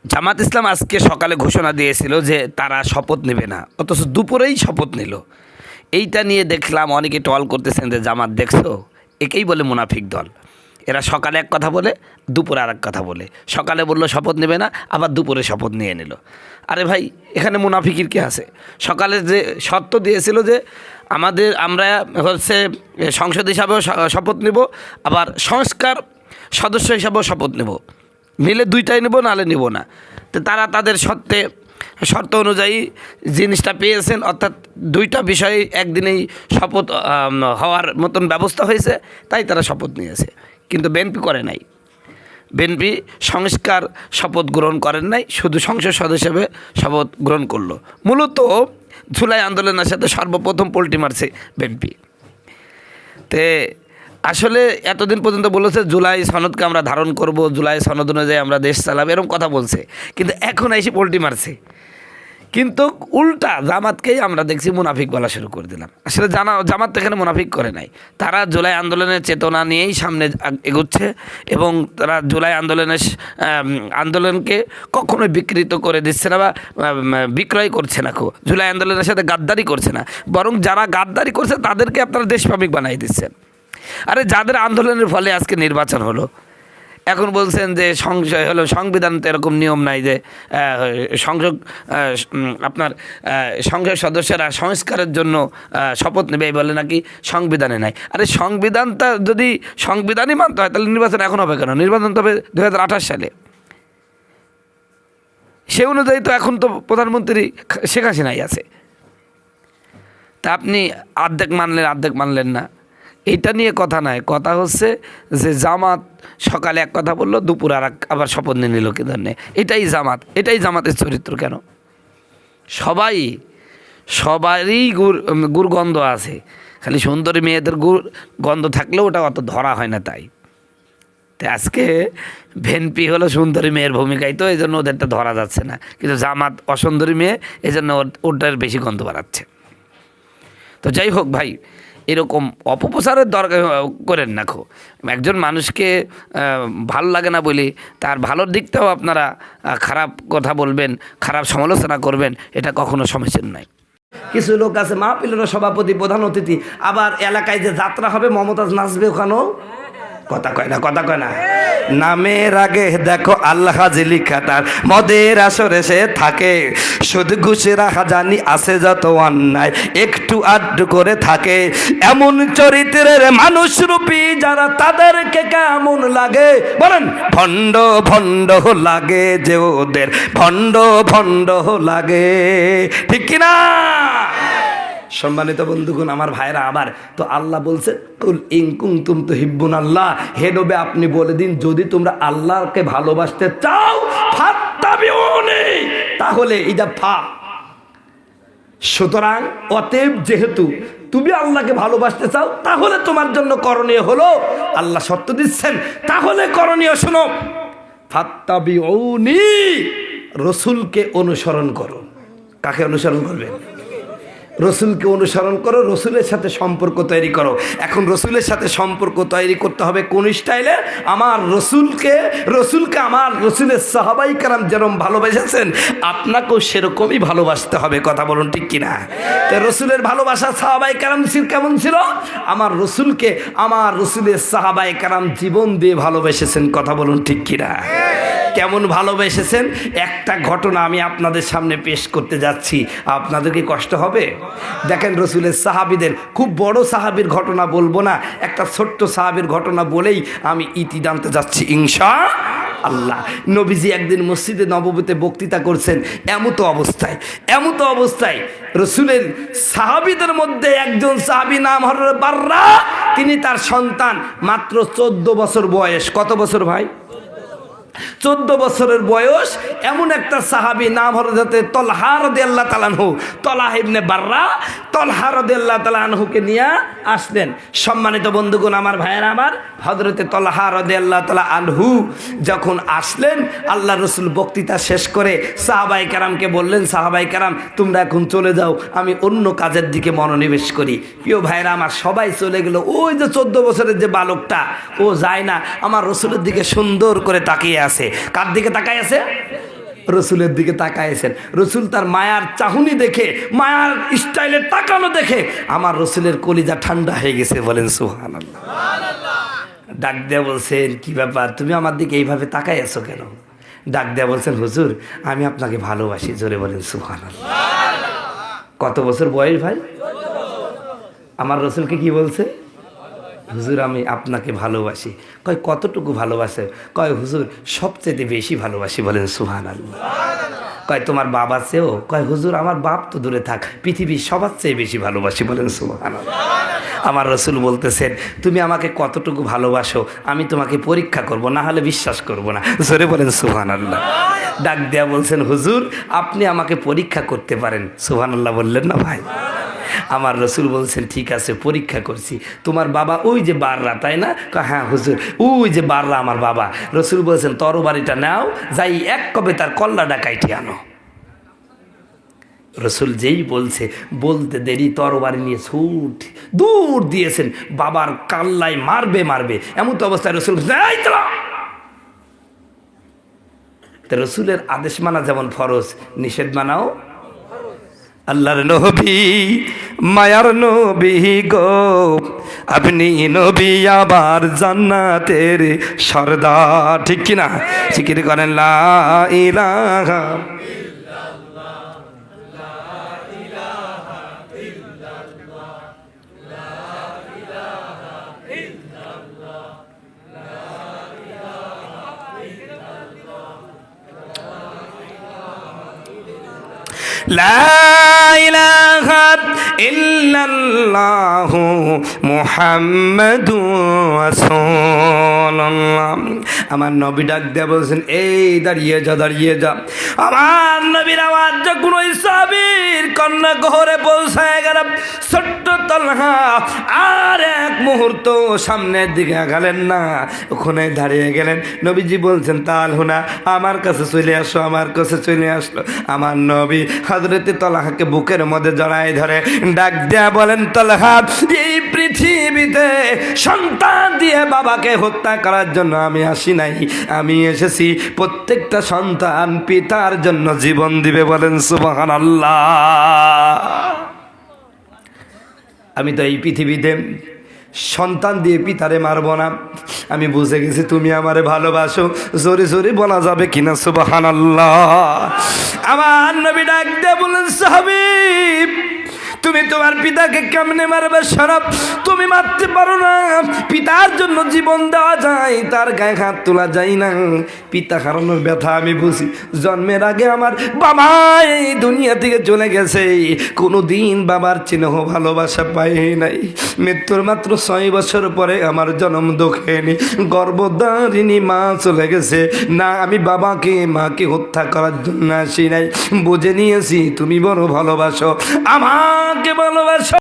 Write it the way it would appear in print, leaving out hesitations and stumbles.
জামাত ইসলাম আজকে সকালে ঘোষণা দিয়েছিল যে তারা শপথ নেবে না, অথচ দুপুরেই শপথ নিল। এইটা নিয়ে দেখলাম অনেকে টল করতেছেন যে জামাত দেখছো, একেই বলে মুনাফিক দল। এরা সকালে এক কথা বলে, দুপুরে আর এক কথা বলে। সকালে বললো শপথ নেবে না, আবার দুপুরে শপথ নিয়ে নিল। আরে ভাই, এখানে মুনাফিকির কি আছে? সকালে যে শর্ত দিয়েছিল যে আমরা হচ্ছে সংসদ হিসাবেও শপথ নেব, আবার সংস্কার সদস্য হিসাবেও শপথ নেব, নিলে দুইটাই নেব, নাহলে নেব না। তো তারা তাদের শর্ত অনুযায়ী জিনিসটা পেয়েছেন, অর্থাৎ দুইটা বিষয়ে একদিনেই শপথ হওয়ার মতন ব্যবস্থা হয়েছে, তাই তারা শপথ নিয়েছে। কিন্তু বিএনপি করে নাই। বিএনপি সংস্কার শপথ গ্রহণ করেন নাই, শুধু সংসদ সদস্য হিসেবে শপথ গ্রহণ করলো। মূলত জুলাই আন্দোলনের সাথে সর্বপ্রথম পোল্টি মারছে বিএনপি। তে আসলে এতদিন পর্যন্ত বলেছে জুলাই সনদকে আমরা ধারণ করব, জুলাই সনদ অনুযায়ী আমরা দেশ চালাবো, এরকম কথা বলছে। কিন্তু এখন এসে পোল্টি মারছে। কিন্তু উল্টা জামাতকেই আমরা দেখছি মুনাফিক বলা শুরু করে দিলাম। আসলে জামাত তো এখানে মুনাফিক করে নাই। তারা জুলাই আন্দোলনের চেতনা নিয়েই সামনে এগোচ্ছে, এবং তারা জুলাই আন্দোলনকে কখনোই বিকৃত করে দিচ্ছে না বা বিক্রয় করছে না। জুলাই আন্দোলনের সাথে গাদ্দারি করছে না, বরং যারা গাদ্দারি করছে তাদেরকে আপনারা দেশপ্রেমিক বানাই দিচ্ছেন। আরে যাদের আন্দোলনের ফলে আজকে নির্বাচন হলো, এখন বলছেন যে সংবিধান তো এরকম নিয়ম নাই যে সংসদ সদস্যরা সংস্কারের জন্য শপথ নেবে, এই বলে নাকি সংবিধানে নাই। আরে সংবিধানটা যদি সংবিধানই মানতে হয়, তাহলে নির্বাচন এখন হবে কেন? নির্বাচন তো হবে 2028 সালে। সে অনুযায়ী তো এখন তো প্রধানমন্ত্রী শেখ হাসিনাই আছে। তা আপনি অর্ধেক মানলেন না, এইটা নিয়ে কথা নাই। কথা হচ্ছে যে জামাত সকালে এক কথা বললো, দুপুর আর আবার শপথ নিয়ে নিল কি ধরনের। এটাই জামাতের চরিত্র। কেন? সবারই গুড় গন্ধ আছে, খালি সুন্দরী মেয়েদের গুড় গন্ধ থাকলেও ওটা অত ধরা হয় না। তাই আজকে বিএনপি হলো সুন্দরী মেয়ের ভূমিকায়, তো এই জন্য ওদেরটা ধরা যাচ্ছে না। কিন্তু জামাত অসুন্দরী মেয়ে, এই জন্য ওটার বেশি গন্ধ বাড়াচ্ছে। তো যাই হোক ভাই, এরকম অপপ্রচারের দরকার করেন না। একজন মানুষকে ভালো লাগে না বলি তার ভালোর দিকটাও আপনারা খারাপ কথা বলবেন, খারাপ সমালোচনা করবেন, এটা কখনো সমস্যা নাই। কিছু লোক আছে মাহফিলের সভাপতি, প্রধান অতিথি, আবার এলাকায় যে যাত্রা হবে মমতাজ নাচবে ওখানেও কথা কয় না। নামের আগে দেখো আল্লাহ যে লিখা, তার মদের আসরে সে থাকে, শুধু ঘুষে রাখা জানি আছে যত অন্যায় একটু আড্ডু করে থাকে। এমন চরিত্রের মানুষ রূপী যারা, তাদেরকে কেমন লাগে বলেন? ভণ্ড লাগে যে ওদের, ভণ্ড লাগে, ঠিক কিনা? সম্মানিত বন্ধুগণ, আমার ভাইরা, আবার তো আল্লাহ বলছে কুল ইন কুনতুম তুহিব্বুনাল্লাহ, হে নবী আপনি বলে দিন যদি তোমরা আল্লাহকে ভালোবাসতে চাও ফাত্তাবিউনি, তাহলে এটা সুতরাং অতএব যেহেতু তুমি আল্লাহকে ভালোবাসতে চাও, তাহলে তোমার জন্য করণীয় হলো, আল্লাহ শর্ত দিচ্ছেন, তাহলে করণীয় শোনো, ফাত্তাবিউনি, রসুলকে অনুসরণ করো। কাকে অনুসরণ করবেন? রসুলকে অনুসরণ করো, রসুলের সাথে সম্পর্ক তৈরি করো। এখন রসুলের সাথে সম্পর্ক তৈরি করতে হবে কোন স্টাইলে? আমার রসুলকে আমার রসুলের সাহাবাই কেরাম যেরকম ভালোবেসেছেন, আপনাকেও সেরকমই ভালোবাসতে হবে। কথা বলুন ঠিক কিনা? তো রসুলের ভালোবাসা সাহাবাই কেরাম কেমন ছিল? আমার রসুলকে আমার রসুলের সাহাবাই কেরাম জীবন দিয়ে ভালোবেসেছেন। কথা বলুন ঠিক কিনা? কেমন ভালোবেসেছেন একটা ঘটনা আমি আপনাদের সামনে পেশ করতে যাচ্ছি। আপনাদের কি কষ্ট হবে? দেখেন, রসুলের সাহাবীদের, খুব বড় সাহাবীর ঘটনা বলবো না, একটা ছোট্ট সাহাবীর ঘটনা বলেই আমি ইতি টানতে যাচ্ছি ইনশাআল্লাহ। নবীজি একদিন মসজিদে নববীতে বক্তৃতা করছেন। এমত অবস্থায় রসুলের সাহাবীদের মধ্যে একজন সাহাবী নাম হযরত বাররা, তিনি তার সন্তান মাত্র 14 বছর বয়স। কত বছর ভাই? 14 বছরের বয়স। এমন একটা সাহাবী নাম হযরত তলহা রাদিয়াল্লাহু তাআলা আনহু, তলহা ইবনে বাররা, তলহা রাদিয়াল্লাহু তাআলা আনহুকে নিয়ে আসলেন। সম্মানিত বন্ধুগণ, আমার ভাইয়েরা, আমার হযরত তলহা রাদিয়াল্লাহু তাআলা আনহু যখন আসলেন, আল্লাহ রসুল বক্তৃতা শেষ করে সাহাবায়ে কেরামকে বললেন, সাহাবায়ে কেরাম তোমরা এখন চলে যাও, আমি অন্য কাজের দিকে মনোনিবেশ করি। প্রিয় ভাইয়েরা আমার, সবাই চলে গেল। ওই যে 14 বছরের যে বালকটা, ও যায় না, আমার রসুলের দিকে সুন্দর করে তাকিয়ে আছে। কার দিকে তাকায় আছে? রসুলের দিকে তাকাইছেন, রসুল তার মায়ার চাহনি দেখে, মায়ার স্টাইলে তাকানো দেখে আমার রসুলের কলিজা ঠান্ডা হয়ে গেছে। বলেন সুবহানাল্লাহ। ডাক দেয়া বলছেন, কি ব্যাপার, তুমি আমার দিকে এইভাবে তাকাই আছো কেন? ডাক দেয়া বলছেন, হুজুর আমি আপনাকে ভালোবাসি। জোরে বলেন সুবহানাল্লাহ। কত বছর বয়স ভাই? আমার রসুলকে কি বলছে? হুজুর আমি আপনাকে ভালোবাসি। কয় কতটুকু ভালোবাসে? কয় হুজুর সবচেয়ে বেশি ভালোবাসি। বলেন সুবহানাল্লাহ। কয় তোমার বাবা চেয়েও? কয় হুজুর আমার বাপ তো দূরে থাক, পৃথিবীর সবার চেয়ে বেশি ভালোবাসি। বলেন সুবহানাল্লাহ। আমার রসুল বলতেছেন, তুমি আমাকে কতটুকু ভালোবাসো আমি তোমাকে পরীক্ষা করব, না হলে বিশ্বাস করব না। জোরে বলেন সুবহানাল্লাহ। ডাক দেয়া বলছেন, হুজুর আপনি আমাকে পরীক্ষা করতে পারেন। সুবহানাল্লাহ বললেন না ভাই? আমার রসুল বলছেন, ঠিক আছে পরীক্ষা করছি। তোমার বাবা ওই যে বাররা, তাই না? হ্যাঁ হুজুর ওই যে বাররা আমার বাবা। রসুল বলছেন, তরবারিটা নাও, যাই এক কবে তার কল্লাটা কাইটে আনো। রসুল যেই বলছে, বলতে দেরি তরবারি নিয়ে ছুট দূর দিয়েছেন, বাবার কাল্লায় মারবে মারবে। এমন তো অবস্থায় রসুল রসুলের আদেশ মানা যেমন ফরজ, নিষেধ মানাও। আল্লাহর নবী মায়ার নবী গো, আপনি নবী আবার জান্নাতের সরদার। ঠিক কিনা? জিকির করেন লা ইলাহা লা ইলাহা ইল্লাল্লাহু মুহাম্মাদুর রাসূলুল্লাহ। আমার নবী ডাক দেয়া বলছেন, এই দাঁড়িয়ে যা, দাঁড়িয়ে যা। আমার নবীর আওয়াজ যখন ওই সাহাবীর কন্যা ঘরে পৌঁছায় গেল, ছোট্ট তালহা আর এক মুহূর্ত সামনের দিকে আগালেন না, ওখানে দাঁড়িয়ে গেলেন। নবীজি বলছেন, তালহুনা আমার কাছে চলে আসো, আমার কাছে চলে আসলো। আমার নবী হযরতে তালহাকে বুকের মধ্যে জড়ায় ধরে ডাক দেয়া বলেন, তালহা এই পৃথিবীতে সন্তান দিয়ে বাবাকে হত্যা করার জন্য আমি আসি নাই, আমি এসেছি প্রত্যেকটা সন্তান পিতার জন্য জীবন দিবে। বলেন সুবহানাল্লাহ। আমি তো এই পৃথিবীতে সন্তান দিয়ে পিতারে মারব না। আমি বুঝে গেছি তুমি আমারে ভালোবাসো। জোরে জোরে বলা যাবে কিনা সুবহানাল্লাহ। আমার নবী ডাক দিয়ে বলেন, সাহাবী তুমি তোমার পিতাকে কেমনে মারবে? সরব, তুমি মারতে পারো না। পিতার জন্য জীবন দেওয়া যায়, তার গায়ে হাত তোলা যায় না। পিতা হারানোর ব্যথা আমি বুঝি। জন্মের আগে আমার বাবা এই দুনিয়া থেকে চলে গেছে, কোনো দিন বাবার চিহ্ন ভালোবাসা পাই নাই। মৃত্যুর মাত্র 6 বছর পরে আমার জন্ম দুঃখেনি, গর্ভধারিণী মা চলে গেছে। না আমি বাবাকে মাকে হত্যা করার জন্য আসি নাই, বুঝে নিয়েছি তুমি বড় ভালোবাসো, আমাকে ভালোবাসো।